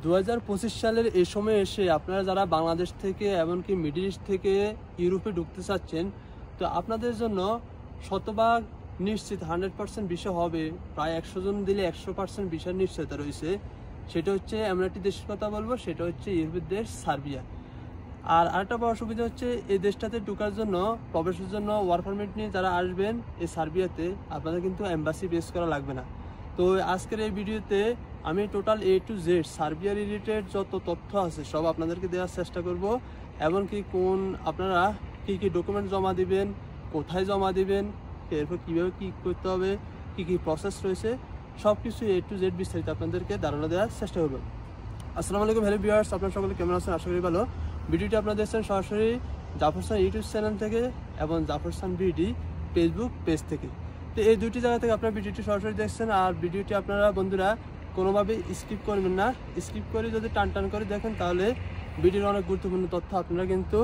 2025 সালের এই সময় এসে আপনারা যারা বাংলাদেশ থেকে এমনকি মিডল ইস্ট থেকে ইউরোপে ঢুকতে চাচ্ছেন, তো আপনাদের জন্য শতভাগ নিশ্চিত 100% ভিসা হবে। প্রায় 100 জন দিলে 100% ভিসার নিশ্চয়তা রয়েছে। সেটা হচ্ছে এমন একটি দেশের কথা বলবো, সেটা হচ্ছে ইউরোপের দেশ সার্বিয়া। আর আরেকটা বড় সুবিধা হচ্ছে এই দেশটাতে ঢোকার জন্য, প্রবেশের জন্য ওয়ার্ক পারমিট নিয়ে যারা আসবেন এই সার্বিয়াতে, আপনাদের কিন্তু এম্বাসি বেস করা লাগবে না। তো আজকের এই ভিডিওতে আমি total A to Z Serbia related যত তথ্য আছে সব আপনাদেরকে দেওয়ার চেষ্টা করব। এমনকি আপনারা কী কী ডকুমেন্ট জমা দিবেন, কোথায় জমা দিবেন, এরপর কীভাবে কী করতে হবে, কী কী প্রসেস রয়েছে, সব কিছু A to Z বিস্তারিত আপনাদেরকে ধারণা দেওয়ার চেষ্টা করব। আসসালামু আলাইকুম, হ্যালো ভিউয়ার্স, আপনারা সকলে কেমন আছেন? আশা করি ভালো। ভিডিওটি আপনারা দেখছেন সরাসরি জাফরসান ইউটিউব চ্যানেল থেকে এবং জাফরসান বিডি ফেসবুক পেজ থেকে। তো এই দুটি জায়গা থেকে আপনারা ভিডিওটি সরাসরি দেখছেন। আর ভিডিওটি আপনারা বন্ধুরা কোনোভাবে স্কিপ করবেন না। স্কিপ করে যদি টান করে দেখেন তাহলে ভিডিওর অনেক গুরুত্বপূর্ণ তথ্য আপনারা কিন্তু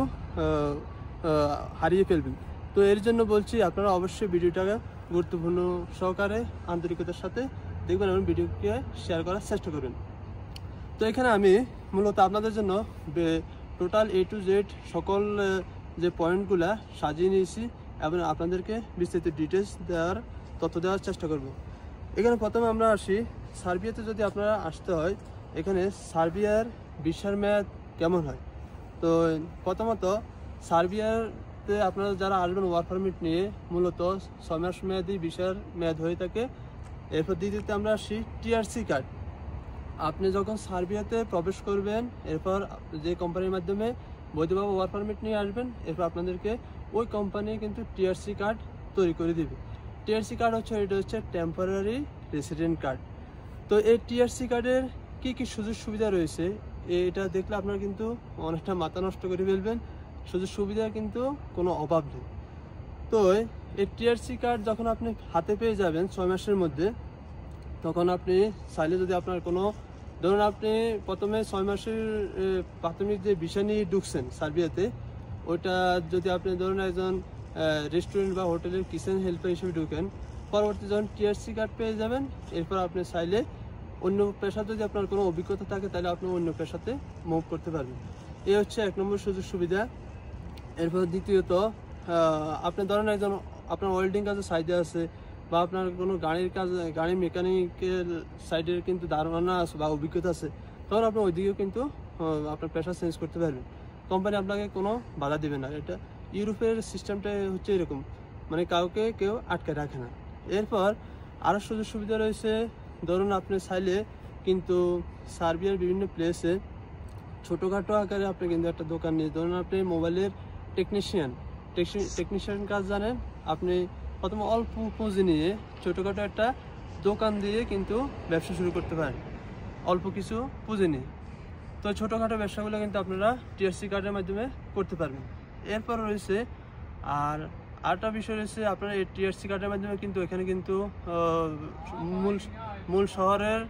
হারিয়ে ফেলবেন। তো এর জন্য বলছি আপনারা অবশ্যই ভিডিওটাকে গুরুত্বপূর্ণ সহকারে আন্তরিকতার সাথে দেখবেন এবং ভিডিওকে শেয়ার করার চেষ্টা করবেন। তো এখানে আমি মূলত আপনাদের জন্য টোটাল A to Z সকল যে পয়েন্টগুলো সাজিয়ে নিয়েছি এবং আপনাদেরকে বিস্তারিত ডিটেলস তথ্য দেওয়ার চেষ্টা করব। এখানে প্রথমে আমরা আসি সার্বিয়াতে। যদি আপনারা আসতে হয়, এখানে সার্বিয়ার ভিসার মেয়াদ কেমন হয়? তো প্রথমত সার্বিয়াতে আপনারা যারা আসবেন ওয়ার্ক পারমিট নিয়ে, মূলত 6 মাস মেয়াদি ভিসার মেয়াদ হয়ে থাকে। এরপর দ্বিতীয়তে আমরা আসি TRC কার্ড। আপনি যখন সার্বিয়াতে প্রবেশ করবেন, এরপর যে কোম্পানির মাধ্যমে বৈধভাবে ওয়ার্ক পারমিট নিয়ে আসবেন, এরপর আপনাদেরকে ওই কোম্পানি কিন্তু TRC কার্ড তৈরি করে দিবে। TRC কার্ড এটা হচ্ছে টেম্পোরারি রেসিডেন্ট কার্ড। তো এই TRC কার্ডের কী কী সুযোগ সুবিধা রয়েছে, এটা দেখলে আপনারা কিন্তু অনেকটা মাথা নষ্ট করে ফেলবেন। সুযোগ সুবিধার কিন্তু কোনো অভাব নেই। তো এই TRC কার্ড যখন আপনি হাতে পেয়ে যাবেন 6 মাসের মধ্যে, তখন আপনি চাইলে যদি আপনার কোনো, ধরুন আপনি প্রথমে 6 মাসের প্রাথমিক যে ভিসা নিয়ে ঢুকছেন সার্বিয়াতে, ওইটা যদি আপনি ধরুন একজন রেস্টুরেন্ট বা হোটেলের কিচেন হেল্পার হিসেবে ঢুকেন, পরবর্তী যখন TRC কার্ড পেয়ে যাবেন, এরপর আপনি চাইলে অন্য পেশা, যদি আপনার কোনো অভিজ্ঞতা থাকে তাহলে আপনি অন্য পেশাতে মুভ করতে পারবেন। এই হচ্ছে 1 নম্বর সুযোগ সুবিধা। এরপর দ্বিতীয়ত, আপনি ধরেন একজন আপনার ওয়েল্ডিং কাজের সাইডে আছে বা আপনার কোনো গাড়ির মেকানিক্যাল সাইডের কিন্তু ধারণা আছে বা অভিজ্ঞতা আছে, তখন আপনি ওইদিকেও কিন্তু আপনার পেশা চেঞ্জ করতে পারবেন। কোম্পানি আপনাকে কোনো বাধা দেবে না। এটা ইউরোপের সিস্টেমটা হচ্ছে এরকম, মানে কাউকে কেউ আটকে রাখে না। এরপর আরও সুযোগ সুবিধা রয়েছে। ধরুন আপনি চাইলে কিন্তু সার্বিয়ার বিভিন্ন প্লেসে ছোটোখাটো আকারে আপনি কিন্তু একটা দোকান নিয়ে, ধরুন আপনি মোবাইলের টেকনিশিয়ান কাজ জানেন, আপনি প্রথমে অল্প পুঁজি নিয়ে ছোটোখাটো একটা দোকান দিয়ে কিন্তু ব্যবসা শুরু করতে পারেন, অল্প কিছু পুঁজি নিয়ে। তো ছোটোখাটো ব্যবসাগুলো কিন্তু আপনারা TRC কার্ডের মাধ্যমে করতে পারবেন। এরপর রয়েছে আরেকটা বিষয় রয়েছে, আপনারা এই TRC কার্ডের মাধ্যমে কিন্তু এখানে কিন্তু মূল শহরের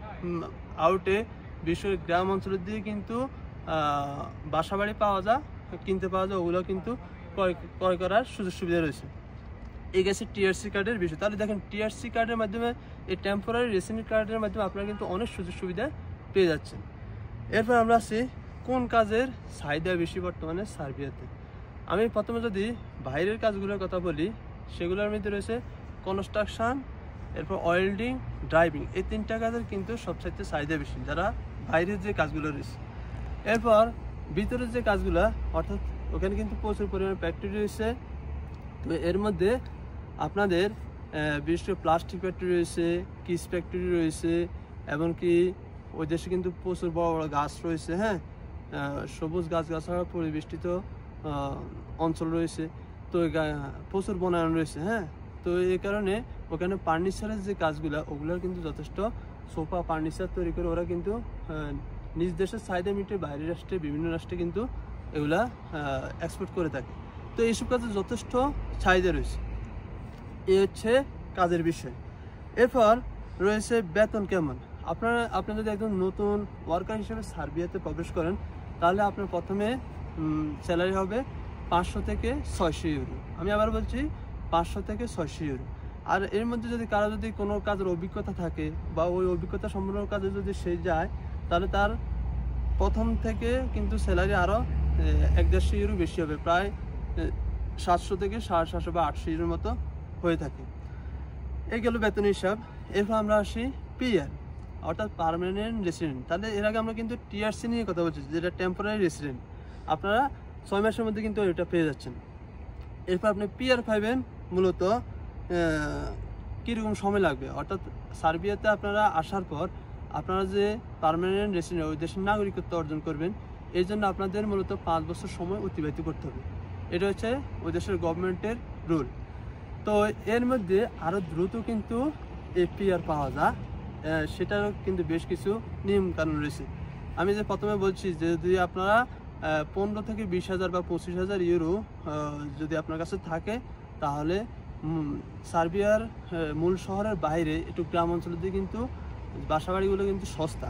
আউটে বিশ্বের গ্রাম অঞ্চলের দিয়ে কিন্তু বাসা বাড়ি কিনতে পাওয়া যায়, ওগুলো কিন্তু ক্রয় করার সুযোগ সুবিধা রয়েছে। এই গেছে TRC কার্ডের বিষয়। তাহলে দেখেন TRC কার্ডের মাধ্যমে, এই টেম্পোরারি রেসিডেন্ট কার্ডের মাধ্যমে আপনারা কিন্তু অনেক সুযোগ সুবিধা পেয়ে যাচ্ছেন। এরপর আমরা আসি কোন কাজের চাহিদা বেশি বর্তমানে সার্বিয়াতে। আমি প্রথমে যদি বাইরের কাজগুলোর কথা বলি, সেগুলোর মধ্যে রয়েছে কনস্ট্রাকশন, এরপর ওয়েল্ডিং, ড্রাইভিং। এই 3টা কাজের কিন্তু সবচাইতে চাহিদা বেশি, যারা বাইরের যে কাজগুলো রয়েছে। এরপর ভিতরের যে কাজগুলো, অর্থাৎ ওখানে কিন্তু প্রচুর পরিমাণে ফ্যাক্টরি রয়েছে। তো এর মধ্যে আপনাদের বিশেষ করে প্লাস্টিক ফ্যাক্টরি রয়েছে, কিস ফ্যাক্টরি রয়েছে, এমনকি ওই দেশে কিন্তু প্রচুর বড় বড় গাছ রয়েছে। হ্যাঁ, সবুজ গাছগাছাড়া পরিবেষ্টিত অঞ্চল রয়েছে। তো প্রচুর বনায়ন রয়েছে। হ্যাঁ, তো এই কারণে ওখানে ফার্নিচারের যে কাজগুলো, ওগুলোর কিন্তু যথেষ্ট সোফা ফার্নিচার তৈরি করে ওরা কিন্তু নিজ দেশের চাহিদা মিটে বাইরের রাষ্ট্রে, বিভিন্ন রাষ্ট্রে কিন্তু এগুলা এক্সপোর্ট করে থাকে। তো এইসব কাজে যথেষ্ট চাহিদা রয়েছে। এই হচ্ছে কাজের বিষয়। এরপর রয়েছে বেতন কেমন। আপনি যদি একদম নতুন ওয়ার্কার হিসেবে সার্বিয়াতে প্রবেশ করেন, তাহলে আপনার প্রথমে স্যালারি হবে 500 থেকে 600 ইউরো। আমি আবার বলছি 500 থেকে 600 ইউরো। আর এর মধ্যে যদি কারো কোনো কাজের অভিজ্ঞতা থাকে বা ওই অভিজ্ঞতা সম্পন্ন কাজে যদি সে যায়, তাহলে তার প্রথম থেকে কিন্তু স্যালারি আরও 1-1.5 ইউরো বেশি হবে, প্রায় 700 থেকে 750 বা 800 ইউরোর মতো হয়ে থাকে। এই গেল বেতন হিসাব। এরপর আমরা আসি পিআর, অর্থাৎ পার্মানেন্ট রেসিডেন্ট। তাহলে এর আগে আমরা কিন্তু টিআরসি নিয়ে কথা বলছি, যেটা টেম্পোরারি রেসিডেন্ট। আপনারা 6 মাসের মধ্যে কিন্তু এটা পেয়ে যাচ্ছেন। এরপর আপনি পিআর পাইবেন মূলত কীরকম সময় লাগবে, অর্থাৎ সার্বিয়াতে আপনারা আসার পর আপনারা যে পার্মানেন্ট রেসিডেন্ট ওই দেশের নাগরিকত্ব অর্জন করবেন, এই জন্য আপনাদের মূলত 5 বছর সময় অতিবাহিত করতে হবে। এটা হচ্ছে ওই দেশের গভর্নমেন্টের রুল। তো এর মধ্যে আরও দ্রুত কিন্তু এই পিআর পাওয়া যায়, সেটারও কিন্তু বেশ কিছু নিয়ম কানুন রয়েছে। আমি যে প্রথমে বলছি যে যদি আপনারা 15 থেকে 20,000 বা 25,000 ইউরো যদি আপনার কাছে থাকে, তাহলে সার্বিয়ার মূল শহরের বাইরে একটু গ্রাম অঞ্চলের দিকে কিন্তু বাসাবাড়িগুলো কিন্তু সস্তা।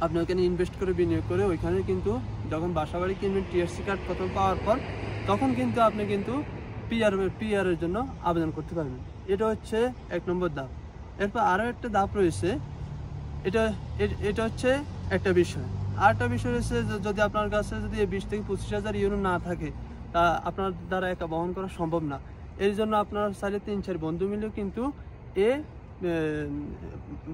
আপনি ওইখানে ইনভেস্ট করে বিনিয়োগ করে ওইখানে কিন্তু যখন বাসাবাড়ি কিনবেন টিআরসি কার্ড প্রথম পাওয়ার পর, তখন কিন্তু আপনি কিন্তু পিআরের জন্য আবেদন করতে পারবেন। এটা হচ্ছে 1 নম্বর ধাপ। এরপর আরও একটা ধাপ রয়েছে, এটা হচ্ছে একটা বিষয়। আর একটা বিষয় রয়েছে, যদি আপনার কাছে যদি 20 থেকে 25,000 ইউরো না থাকে, তা আপনার দ্বারা একা বহন করা সম্ভব না। এই জন্য আপনার চাইলে 3-4 বন্ধু মিলেও কিন্তু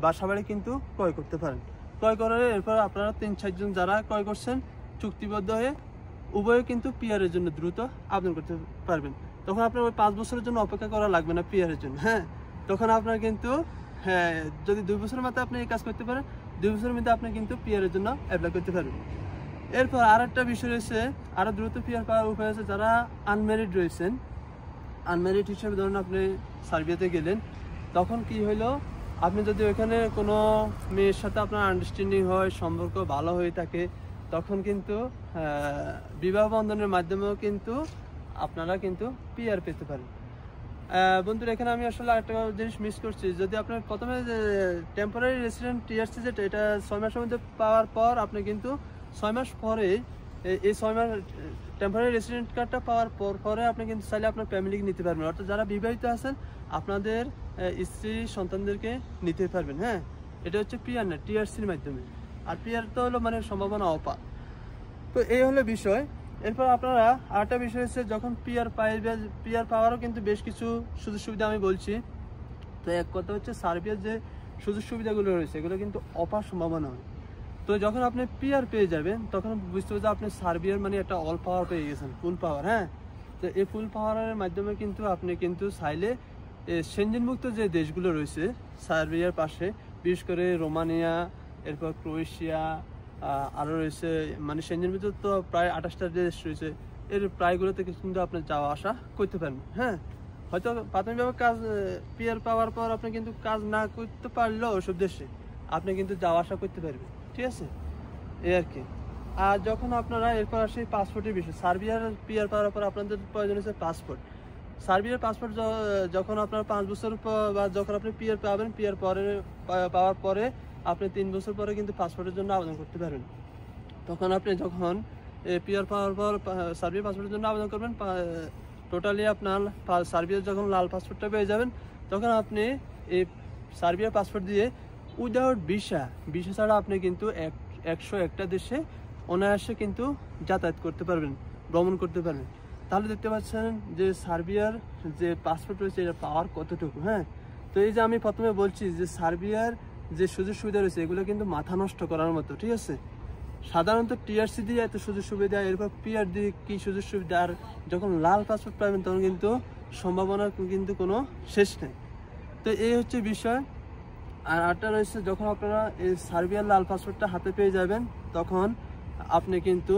বাসাবাড়ি কিন্তু ক্রয় করতে পারেন। ক্রয় করার এরপর আপনারা 3-4 জন যারা ক্রয় করছেন চুক্তিবদ্ধ হয়ে উভয়ে কিন্তু পিআরের জন্য দ্রুত আবেদন করতে পারবেন। তখন আপনার ওই 5 বছরের জন্য অপেক্ষা করা লাগবে না পিআরের জন্য। হ্যাঁ, তখন আপনার কিন্তু যদি 2 বছরের মধ্যে আপনি এই কাজ করতে পারেন, 2 বছরের মধ্যে আপনি কিন্তু পিআরের জন্য অ্যাপ্লাই করতে পারবেন। এরপর আর একটা বিষয় রয়েছে, আরও দ্রুত পিআর পাওয়ার উপায় আছে। যারা আনম্যারিড রয়েছেন, আনম্যারিড হিসেবে ধরুন আপনি সার্বিয়াতে গেলেন, তখন কি হইলো, আপনি যদি ওইখানে কোনো মেয়ের সাথে আপনার আন্ডারস্ট্যান্ডিং হয়, সম্পর্ক ভালো হয়ে থাকে, তখন কিন্তু বিবাহ বন্ধনের মাধ্যমেও কিন্তু আপনারা কিন্তু পিআর পেতে পারেন। বন্ধুরা, এখানে আমি আসলে একটা জিনিস মিস করছি। যদি আপনার প্রথমে টেম্পোরারি রেসিডেন্ট টিআরসি যেটা, এটা 6 মাসের মধ্যে পাওয়ার পর আপনি কিন্তু 6 মাস পরে এই 6 মাস টেম্পোরারি রেসিডেন্ট কার্ডটা পাওয়ার পরে আপনি কিন্তু চাইলে আপনার ফ্যামিলিকে নিতে পারবেন, অর্থাৎ যারা বিবাহিত আছেন আপনাদের স্ত্রী সন্তানদেরকে নিতে পারবেন। হ্যাঁ, এটা হচ্ছে পিআর না, টিআরসির মাধ্যমে। আর পিআর তো হলো মানে সম্ভাবনা অপা। তো এই হলো বিষয়। এরপর আপনারা আরেকটা বিষয় হচ্ছে, যখন পিআর পাইবেন, পিআর পাওয়ারও কিন্তু বেশ কিছু সুযোগ সুবিধা আমি বলছি। তো এক কথা হচ্ছে সার্বিয়ার যে সুযোগ সুবিধাগুলো রয়েছে এগুলো কিন্তু অপার সম্ভাবনা হয়। তো যখন আপনি পিআর পেয়ে যাবেন, তখন বুঝতে হবে যে আপনি সার্বিয়ার মানে একটা অল পাওয়ার পেয়ে গেছেন, ফুল পাওয়ার। হ্যাঁ, তো এই ফুল পাওয়ারের মাধ্যমে কিন্তু আপনি কিন্তু চাইলে সেনজেনভুক্ত যে দেশগুলো রয়েছে সার্বিয়ার পাশে, বিশেষ করে রোমানিয়া, এরপর ক্রোয়েশিয়া, আরও রয়েছে মানে সেনজেনের ভিতর তো প্রায় 28টা দেশ রয়েছে, এর প্রায়গুলোতে কিন্তু আপনি যাওয়া আসা করতে পারেন। হ্যাঁ, হয়তো প্রাথমিকভাবে কাজ পিআর পাওয়ার পর আপনি কিন্তু কাজ না করতে পারলেও ওইসব দেশে আপনি কিন্তু যাওয়া আসা করতে পারবেন। ঠিক আছে, এই আর কি। আর যখন আপনারা এরপর আসে পাসপোর্টের বিষয়, সার্বিয়ার পিআর পাওয়ার পর আপনাদের প্রয়োজন হচ্ছে পাসপোর্ট। সার্বিয়ার পাসপোর্ট যখন আপনার 5 বছর বা যখন আপনি পিআর পাবেন, পিআর পাওয়ার পরে আপনি 3 বছর পরে কিন্তু পাসপোর্টের জন্য আবেদন করতে পারবেন। তখন আপনি যখন পিআর পাওয়ার পর সার্বিয়ার পাসপোর্টের জন্য আবেদন করবেন, টোটালি আপনার সার্বিয়ার যখন লাল পাসপোর্টটা পেয়ে যাবেন, তখন আপনি এই সার্বিয়ার পাসপোর্ট দিয়ে উইদাউট ভিসা ছাড়া আপনি কিন্তু 101টা দেশে অনায়াসে কিন্তু যাতায়াত করতে পারবেন, ভ্রমণ করতে পারবেন। তাহলে দেখতে পাচ্ছেন যে সার্বিয়ার যে পাসপোর্ট রয়েছে এটা পাওয়ার কতটুকু। হ্যাঁ, তো এই যে আমি প্রথমে বলছি যে সার্বিয়ার যে সুযোগ সুবিধা রয়েছে এগুলো কিন্তু মাথা নষ্ট করার মতো। ঠিক আছে, সাধারণত টিআরসি দিয়ে এত সুযোগ সুবিধা, এরপর পিআর দিয়ে কী সুযোগ সুবিধা, আর যখন লাল পাসপোর্ট পাবেন তখন কিন্তু সম্ভাবনার কিন্তু কোনো শেষ নেই। তো এই হচ্ছে বিষয়। আর আরেকটা রয়েছে, যখন আপনারা এই সার্বিয়ার লাল পাসপোর্টটা হাতে পেয়ে যাবেন, তখন আপনি কিন্তু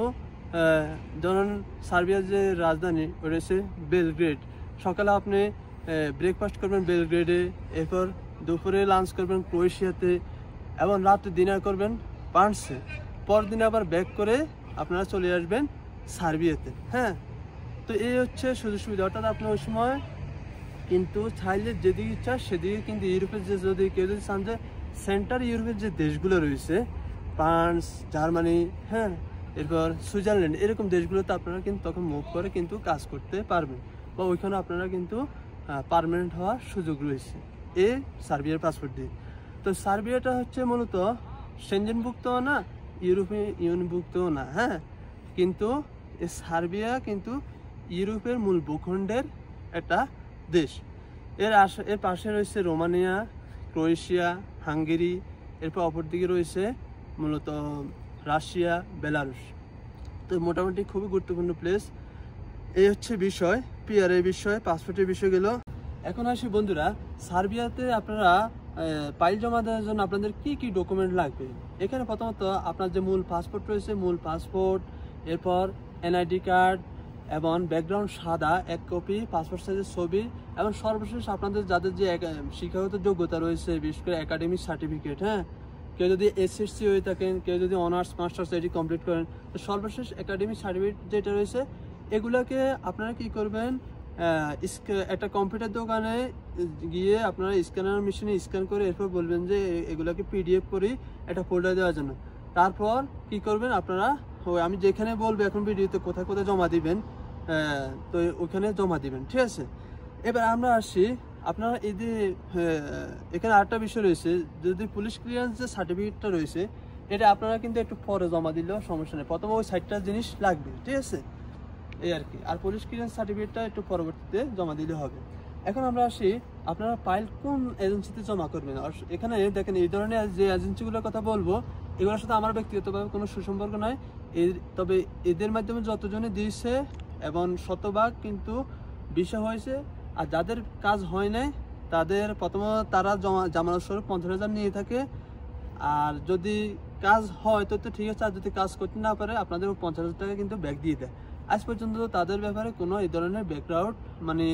ধরুন সার্বিয়ার যে রাজধানী রয়েছে বেলগ্রেড, সকালে আপনি ব্রেকফাস্ট করবেন বেলগ্রেডে, এরপর দুপুরে লাঞ্চ করবেন ক্রোয়েশিয়াতে, এবং রাতে ডিনার করবেন পার্নসে, পরদিনে আবার ব্যাক করে আপনারা চলে আসবেন সার্বিয়াতে। হ্যাঁ, তো এই হচ্ছে সুযোগ সুবিধা। অর্থাৎ আপনি ওই সময় কিন্তু চাইলে যেদিকে ইচ্ছা সেদিকে কিন্তু ইউরোপের যে, যদি কেউ যদি চান যে সেন্টার ইউরোপের যে দেশগুলো রয়েছে, ফ্রান্স, জার্মানি, হ্যাঁ, এরপর সুইজারল্যান্ড, এরকম দেশগুলোতে আপনারা কিন্তু তখন মুভ করে কিন্তু কাজ করতে পারবেন, বা ওইখানে আপনারা কিন্তু পার্মানেন্ট হওয়ার সুযোগ রয়েছে এই সার্বিয়ার পাসপোর্ট দিয়ে। তো সার্বিয়াটা হচ্ছে মূলত সেনজেনভুক্ত না, ইউরোপীয় ইউনিয়নভুক্তও না, হ্যাঁ, কিন্তু এই সার্বিয়া কিন্তু ইউরোপের মূল ভূখণ্ডের একটা দেশ। এর পাশে রয়েছে রোমানিয়া, ক্রোয়েশিয়া, হাঙ্গেরি, এরপর অপরদিকে রয়েছে মূলত রাশিয়া, বেলারুশ। তো মোটামুটি খুবই গুরুত্বপূর্ণ প্লেস। এই হচ্ছে বিষয়, পিআরের বিষয়, পাসপোর্টের বিষয় গেল। এখন আসি বন্ধুরা, সার্বিয়াতে আপনারা ফাইল জমা দেওয়ার জন্য আপনাদের কি কি ডকুমেন্ট লাগবে। এখানে প্রথমত আপনার যে মূল পাসপোর্ট রয়েছে, মূল পাসপোর্ট, এরপর এনআইডি কার্ড এবং ব্যাকগ্রাউন্ড সাদা 1 কপি, পাসপোর্ট সাইজের ছবি, এবং সর্বশেষ আপনাদের যাদের যে শিক্ষাগত যোগ্যতা রয়েছে, বিশেষ করে একাডেমিক সার্টিফিকেট, হ্যাঁ, কেউ যদি এসএসসি হয়ে থাকেন, কেউ যদি অনার্স মাস্টার্স এটি কমপ্লিট করেন, তো সর্বশেষ একাডেমিক সার্টিফিকেট যেটা রয়েছে এগুলোকে আপনারা কি করবেন, একটা কম্পিউটার দোকানে গিয়ে আপনারা স্ক্যানার মেশিনে স্ক্যান করে এরপর বলবেন যে এগুলোকে পিডিএফ করে একটা ফোল্ডার দেওয়ার জন্য। তারপর কি করবেন আপনারা, আমি যেখানে বলবো এখন ভিডিওতে কোথায় কোথায় জমা দিবেন, তো ওখানে জমা দিবেন, ঠিক আছে। এবার আমরা আসি, আপনারা এই যে এখানে আরেকটা বিষয় রয়েছে, যদি পুলিশ ক্লিয়ারেন্স যে সার্টিফিকেটটা রয়েছে এটা আপনারা কিন্তু একটু পরে জমা দিলেও সমস্যা নেই, প্রথমে ওই সাইটটার জিনিস লাগবে, ঠিক আছে, এই আর কি। আর পুলিশ ক্লিয়ারেন্স সার্টিফিকেটটা একটু পরবর্তীতে জমা দিলে হবে। এখন আমরা আসি, আপনারা ফাইল কোন এজেন্সিতে জমা করবেন। আর এখানে দেখেন এই ধরনের যে এজেন্সিগুলোর কথা বলবো এগুলোর সাথে আমার ব্যক্তিগতভাবে কোনো সুসম্পর্ক নয়, তবে এদের মাধ্যমে যতজনে দিয়েছে এবং শতভাগ কিন্তু বিষয় হয়েছে। আর যাদের কাজ হয় নাই তাদের প্রথমত তারা জামানত স্বরূপ 50,000 নিয়ে থাকে, আর যদি কাজ হয় তো ঠিক আছে, আর যদি কাজ করতে না পারে আপনাদের 50,000 টাকা কিন্তু ব্যাক দিয়ে দেয়। আজ পর্যন্ত তাদের ব্যাপারে কোনো এই ধরনের ব্যাকগ্রাউন্ড মানে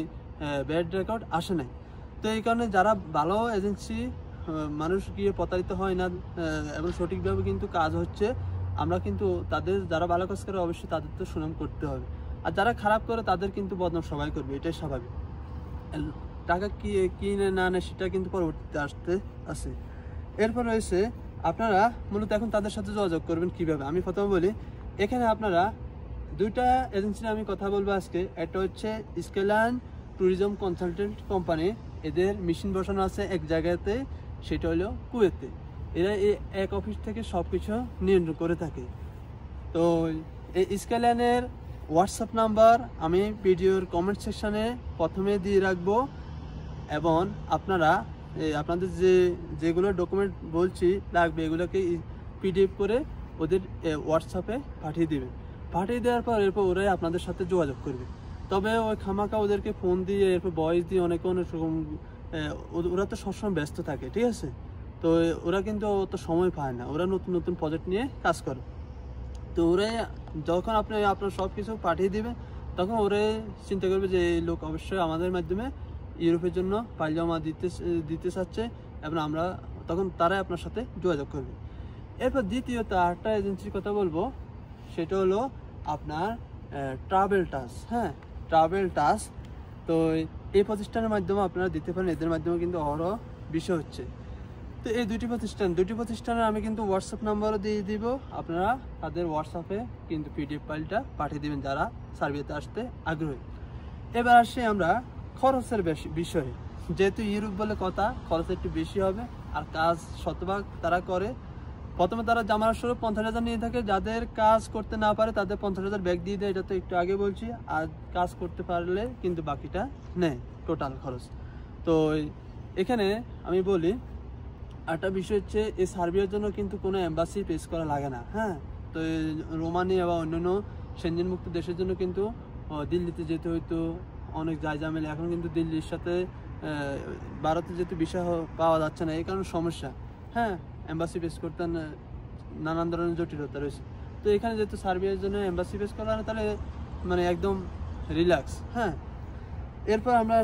ব্যাড রেকর্ড আসে নাই। তো এই কারণে যারা ভালো এজেন্সি, মানুষ গিয়ে প্রতারিত হয় না এবং সঠিকভাবে কিন্তু কাজ হচ্ছে, আমরা কিন্তু তাদের যারা ভালো কাজ করে অবশ্যই তাদের তো সুনাম করতে হবে, আর যারা খারাপ করে তাদের কিন্তু বদনাম সবাই করবে, এটাই স্বাভাবিক। টাকা কি না নেয় সেটা কিন্তু পরবর্তীতে আসতে আছে। এরপর রয়েছে আপনারা মূলত এখন তাদের সাথে যোগাযোগ করবেন কিভাবে। আমি প্রথমে বলি, এখানে আপনারা দুইটা এজেন্সির আমি কথা বলবো আজকে। একটা হচ্ছে স্কেলান ট্যুরিজম কনসালটেন্ট কোম্পানি, এদের মেশিন বসানো আছে এক জায়গাতে, সেটা হলো কুয়েতে। এরা এই এক অফিস থেকে সব কিছু নিয়ন্ত্রণ করে থাকে। তো এই স্কেলানের হোয়াটসঅ্যাপ নাম্বার আমি ভিডিওর কমেন্ট সেকশানে প্রথমে দিয়ে রাখবো, এবং আপনারা আপনাদের যেগুলো ডকুমেন্ট বলছি লাগবে এগুলোকে পিডিএফ করে ওদের হোয়াটসঅ্যাপে পাঠিয়ে দেবেন। পাঠিয়ে দেওয়ার পর এরপর ওরাই আপনাদের সাথে যোগাযোগ করবে। তবে ওই খামাকা ওদেরকে ফোন দিয়ে এরপর ভয়েস দিয়ে অনেক রকম, ওরা তো সবসময় ব্যস্ত থাকে, ঠিক আছে। তো ওরা কিন্তু অত সময় পায় না, ওরা নতুন নতুন প্রজেক্ট নিয়ে কাজ করে। তো ওরাই যখন আপনার সব কিছু পাঠিয়ে দেবে তখন ওরাই চিন্তা করবে যে এই লোক অবশ্যই আমাদের মাধ্যমে ইউরোপের জন্য ফাইল জমা দিতে চাচ্ছে, এবং আমরা তখন তারাই আপনার সাথে যোগাযোগ করবে। এরপর দ্বিতীয়ত আরেকটা এজেন্সির কথা বলবো, সেটা হলো আপনার ট্রাভেল টাস, হ্যাঁ, ট্রাভেল টাস। তো এই প্রতিষ্ঠানের মাধ্যমে আপনারা দিতে পারেন, এদের মাধ্যমে কিন্তু অহরহ বিষয় হচ্ছে। তো এই দুটি প্রতিষ্ঠানের আমি কিন্তু হোয়াটসঅ্যাপ নাম্বারও দিয়ে দিব, আপনারা তাদের হোয়াটসঅ্যাপে কিন্তু পিডিএফ ফাইলটা পাঠিয়ে দেবেন যারা সার্বিয়াতে আসতে আগ্রহী। এবার আসি আমরা খরচের বিষয়ে। যেহেতু ইউরোপ বলে কথা, খরচ একটু বেশি হবে, আর কাজ শতভাগ তারা করে। প্রথমে তারা জামানত স্বরূপ 50,000 নিয়ে থাকে, যাদের কাজ করতে না পারে তাদের 50,000 ব্যাক দিয়ে দেয়, এটা তো একটু আগে বলছি। আর কাজ করতে পারলে কিন্তু বাকিটা নেয় টোটাল খরচ। তো এখানে আমি বলি একটা বিষয় হচ্ছে, এই সার্বিয়ার জন্য কিন্তু কোনো এম্বাসি পেশ করা লাগে না, হ্যাঁ। তো রোমানিয়া বা অন্যান্য সেনজেন মুক্ত দেশের জন্য কিন্তু দিল্লিতে যেতে হইতো, অনেক ঝামেলা। এখন কিন্তু দিল্লির সাথে ভারতে যেহেতু ভিসা পাওয়া যাচ্ছে না, এই কারণে সমস্যা, হ্যাঁ, এম্বাসি পেশ করতে নানান ধরনের জটিলতা রয়েছে। তো এখানে যেহেতু সার্বিয়ার জন্য এম্বাসি পেশ করা হয়, তাহলে মানে একদম রিল্যাক্স, হ্যাঁ। এরপর আমরা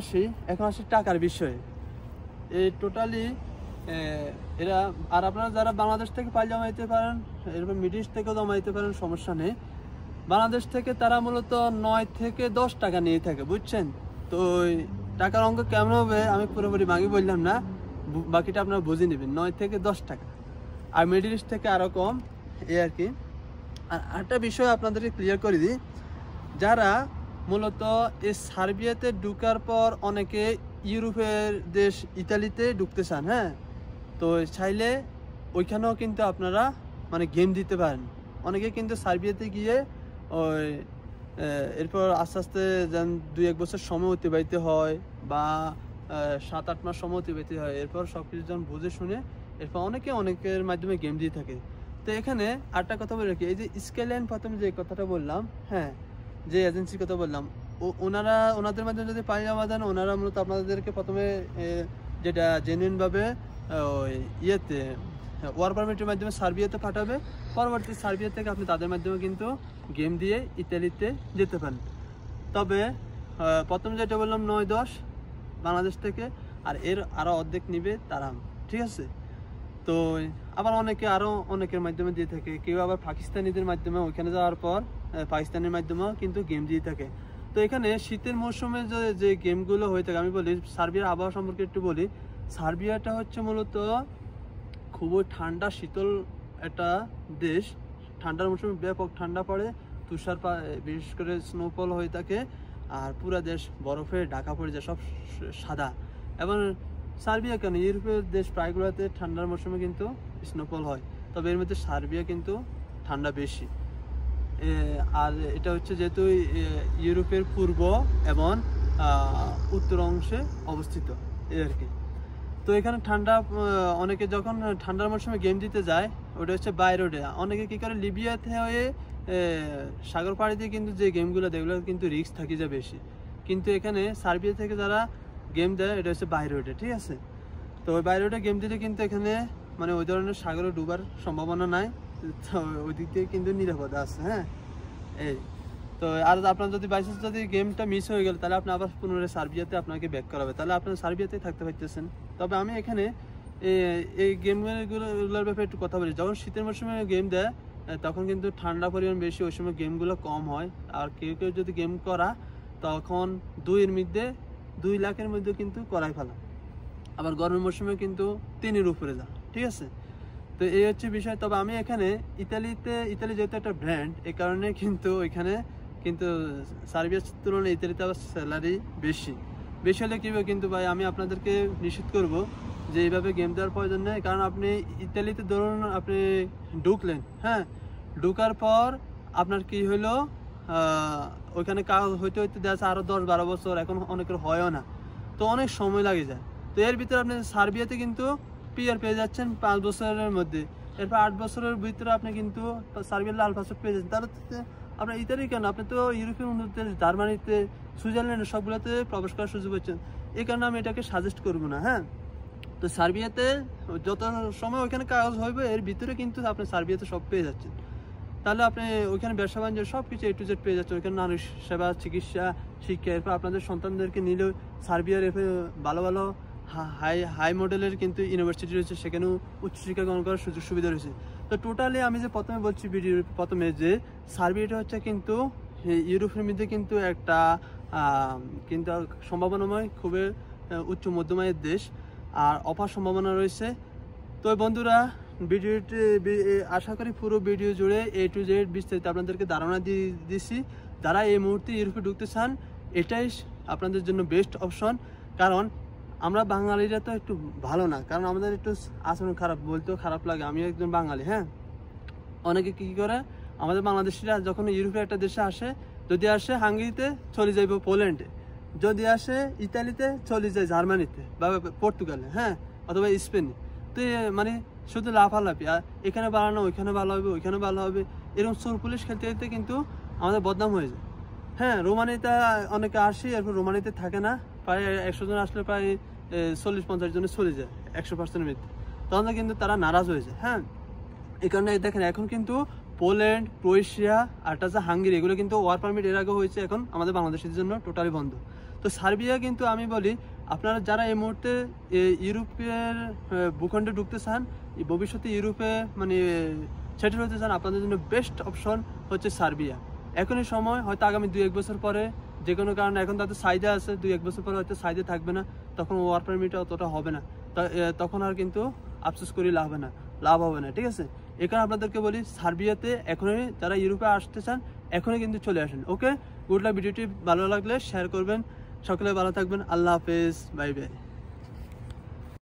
এখন আসি টাকার বিষয়ে। এই টোটালি এরা, আর আপনারা যারা বাংলাদেশ থেকে ফাইল জমা দিতে পারেন, এরপর মিডল ইস্ট থেকেও জমা দিতে পারেন, সমস্যা নেই। বাংলাদেশ থেকে তারা মূলত 9 থেকে 10 টাকা নিয়ে থাকে, বুঝছেন। তো টাকার অঙ্ক কেমন হবে আমি পুরোপুরি ভাঙি বললাম না, বাকিটা আপনারা বুঝে নেবেন। 9 থেকে 10 টাকা, আর মিডল ইস্ট থেকে আরও কম, এই আর কি। আর একটা বিষয় আপনাদেরকে ক্লিয়ার করে দিই, যারা মূলত এই সার্বিয়াতে ঢুকার পর অনেকে ইউরোপের দেশ ইতালিতে ঢুকতে চান, হ্যাঁ, তো চাইলে ওইখানেও কিন্তু আপনারা মানে গেম দিতে পারেন। অনেকে কিন্তু সার্বিয়াতে গিয়ে ওই এরপর আস্তে আস্তে যেন 2-1 বছর সময় অতিবাহিত হয় বা 7-8 মাস সময় অতিবাহিত হয়, এরপর সব কিছু যখন বুঝে শুনে এরপর অনেকের মাধ্যমে গেম দিয়ে থাকে। তো এখানে আরেকটা কথা বলে রাখি, এই যে স্কাইলাইন প্রথমে যে কথাটা বললাম, হ্যাঁ, যে এজেন্সির কথা বললাম, ওনাদের মাধ্যমে যদি পাই যাওয়া যান, ওনারা মূলত আপনাদেরকে প্রথমে যেটা জেনুইনভাবে ওই ইয়েতে ওয়ার পারমিটের মাধ্যমে সার্বিয়াতে পাঠাবে, পরবর্তী সার্বিয়া থেকে আপনি তাদের মাধ্যমে কিন্তু গেম দিয়ে ইতালিতে যেতে পারেন। তবে প্রথম যেটা বললাম 9-10 বাংলাদেশ থেকে, আর এর আরও অর্ধেক নিবে তারা, ঠিক আছে। তো আবার অনেকের মাধ্যমে দিয়ে থাকে, কেউ আবার পাকিস্তানিদের মাধ্যমে ওইখানে যাওয়ার পর পাকিস্তানের মাধ্যমেও কিন্তু গেম দিয়ে থাকে। তো এখানে শীতের মৌসুমে যে গেমগুলো হয়ে থাকে, আমি বলি সার্বিয়ার আবহাওয়া সম্পর্কে একটু বলি। সার্বিয়াটা হচ্ছে মূলত খুবই ঠান্ডা শীতল একটা দেশ। ঠান্ডার মৌসুমে ব্যাপক ঠান্ডা পড়ে, বিশেষ করে স্নোফল হয়ে থাকে, আর পুরা দেশ বরফে ঢাকা পড়ে যায়, সব সাদা। এবং সার্বিয়া কেন, ইউরোপের দেশ প্রায়গুলোতে ঠান্ডার মৌসুমে কিন্তু স্নোফল হয়, তবে এর মধ্যে সার্বিয়া কিন্তু ঠান্ডা বেশি। আর এটা হচ্ছে যেহেতু ইউরোপের পূর্ব এবং উত্তর অংশে অবস্থিত এই আর কি। তো এখানে অনেকে যখন ঠান্ডার মৌসুমে গেম দিতে যায়, ওটা হচ্ছে বাই রোডে। অনেকে কী করে, লিবিয়াতে হয়ে সাগর পাড়ি দিয়ে কিন্তু যে গেমগুলো দেয়, ওগুলো কিন্তু রিস্ক থাকি যায় বেশি। কিন্তু এখানে সার্বিয়া থেকে যারা গেম দেয়, এটা হচ্ছে বাই রোডে, ঠিক আছে। তো ওই বাই রোডে গেম দিলে কিন্তু এখানে মানে ওই ধরনের সাগরে ডুবার সম্ভাবনা নাই, তো ওই দিক থেকে কিন্তু নিরাপদে আছে, হ্যাঁ। এই তো আর আপনার যদি বাইচান্স যদি গেমটা মিস হয়ে গেল, তাহলে আপনি আবার পুনরায় সার্বিয়াতে আপনাকে ব্যাক করাবে, তাহলে আপনার সার্বিয়াতেই থাকতে পারতেছেন। তবে আমি এখানে এই গেমগুলোর ব্যাপারে একটু কথা বলি। যখন শীতের মৌসুমে গেম দেয়, তখন কিন্তু ঠান্ডা পরিমাণ বেশি, ওই সময় গেমগুলো কম হয়। আর কেউ যদি গেম করা, তখন 2 লাখের মধ্যে কিন্তু করাই ফেলা। আবার গরমের মৌসুমে কিন্তু 3-এর উপরে যা, ঠিক আছে। তো এই হচ্ছে বিষয়। তবে আমি এখানে ইতালি যেহেতু একটা ব্র্যান্ড, এই কারণে কিন্তু ওইখানে কিন্তু সার্বিয়ার তুলনায় ইতালিতে আবার স্যালারি বেশি হলে কী হবে কিন্তু ভাই, আমি আপনাদেরকে নিশ্চিত করব যে এইভাবে গেম দেওয়ার প্রয়োজন নেই। কারণ আপনি ইতালিতে ধরুন আপনি ঢুকলেন, হ্যাঁ, ঢুকার পর আপনার কি হইলো, ওইখানে কাজ হইতে দেখা যাচ্ছে আরও 10-12 বছর, এখন অনেকের হয়ও না, তো অনেক সময় লাগে যায়। তো এর ভিতরে আপনি সার্বিয়াতে কিন্তু পিআর পেয়ে যাচ্ছেন 5 বছরের মধ্যে, এরপর 8 বছরের ভিতরে আপনি কিন্তু সার্বিয়ার লাল পাসপোর্ট পেয়ে যাচ্ছেন। তাহলে আপনার ইতালি কেন, আপনি তো ইউরোপীয় উন্নত দেশ জার্মানিতে, সুইজারল্যান্ডে সবগুলোতে প্রবেশ করার সুযোগ পাচ্ছেন। এই কারণে আমি এটাকে সাজেস্ট করবো না, হ্যাঁ। তো সার্বিয়াতে যত সময় ওইখানে কাজ হইবে, এর ভিতরে কিন্তু আপনি সার্বিয়াতে সব পেয়ে যাচ্ছেন। তাহলে আপনি ওইখানে ব্যবসা বাণিজ্য সব কিছু A to Z পেয়ে যাচ্ছেন। ওইখানে নারী সেবা, চিকিৎসা, শিক্ষা, এরপর আপনাদের সন্তানদেরকে নিলেও সার্বিয়ার ভালো ভালো হাই মডেলের কিন্তু ইউনিভার্সিটি রয়েছে, সেখানেও উচ্চশিক্ষা গ্রহণ করার সুযোগ সুবিধা রয়েছে। তো টোটালি আমি যে প্রথমে বলছি ভিডিওর প্রথমে, যে সার্বিয়াটা হচ্ছে কিন্তু ইউরোপের মধ্যে কিন্তু একটা কিন্তু সম্ভাবনাময়, খুবই উচ্চ মধ্যমায়ের দেশ, আর অপার সম্ভাবনা রয়েছে। তো বন্ধুরা, ভিডিওটি আশা করি পুরো ভিডিও জুড়ে A to Z বিস্তারিত আপনাদেরকে ধারণা দিয়ে দিছি। যারা এই মুহূর্তে ইউরোপে ঢুকতে চান, এটাই আপনাদের জন্য বেস্ট অপশন। কারণ আমরা বাঙালিরা তো একটু ভালো না, কারণ আমাদের একটু আচরণ খারাপ, বলতেও খারাপ লাগে। আমি একজন বাঙালি, হ্যাঁ। অনেকে কী করে, আমাদের বাংলাদেশিরা যখন ইউরোপের একটা দেশে আসে, যদি আসে হাঙ্গেরিতে চলে যাইব পোল্যান্ডে, যদি আসে ইতালিতে চলে যায় জার্মানিতে বা পর্তুগালে, হ্যাঁ, অথবা স্পেনে। তো মানে শুধু লাফালাফি, আর এখানে ভালো না, ওইখানে ভালো হবে, ওইখানে ভালো হবে, এরকম চোর পুলিশ খেলতে খেলতে কিন্তু আমাদের বদনাম হয়ে যায়, হ্যাঁ। রোমানিতে অনেকে আসে, এরপর রোমানিতে থাকে না, প্রায় 100 জন আসলে প্রায় 40-50 জনে চলে যায় 100%-এর মধ্যে, তখন কিন্তু তারা নারাজ হয়ে যায়, হ্যাঁ। এই কারণে দেখেন এখন কিন্তু পোল্যান্ড, ক্রোয়েশিয়া আর যে হাঙ্গেরি, এগুলো কিন্তু ওয়ার পারমিট এর আগে হয়েছে, এখন আমাদের বাংলাদেশের জন্য টোটালি বন্ধ। তো সার্বিয়া কিন্তু আমি বলি, আপনারা যারা এই মুহূর্তে ইউরোপের ভূখণ্ডে ঢুকতে চান, ভবিষ্যতে ইউরোপে মানে সেটেল হতে চান, আপনাদের জন্য বেস্ট অপশন হচ্ছে সার্বিয়া। এখনই সময়, হয়তো আগামী 2-1 বছর পরে যে কোনো কারণে, এখন তাদের চাহিদা আছে, 2-1 বছর পরে হয়তো চাহিদা থাকবে না, তখন ওয়ার পারমিট অতটা হবে না, তখন আর কিন্তু আফসোস করে লাভ হবে না, ঠিক আছে। এখানে আপনাদেরকে বলি, সার্বিয়াতে এখনই যারা ইউরোপে আসতে চান, এখনই কিন্তু চলে আসেন। ওকে, গুড লাক। ভিডিওটি ভালো লাগলে শেয়ার করবেন। সকলে ভালো থাকবেন। আল্লাহ হাফেজ, বাই বাই।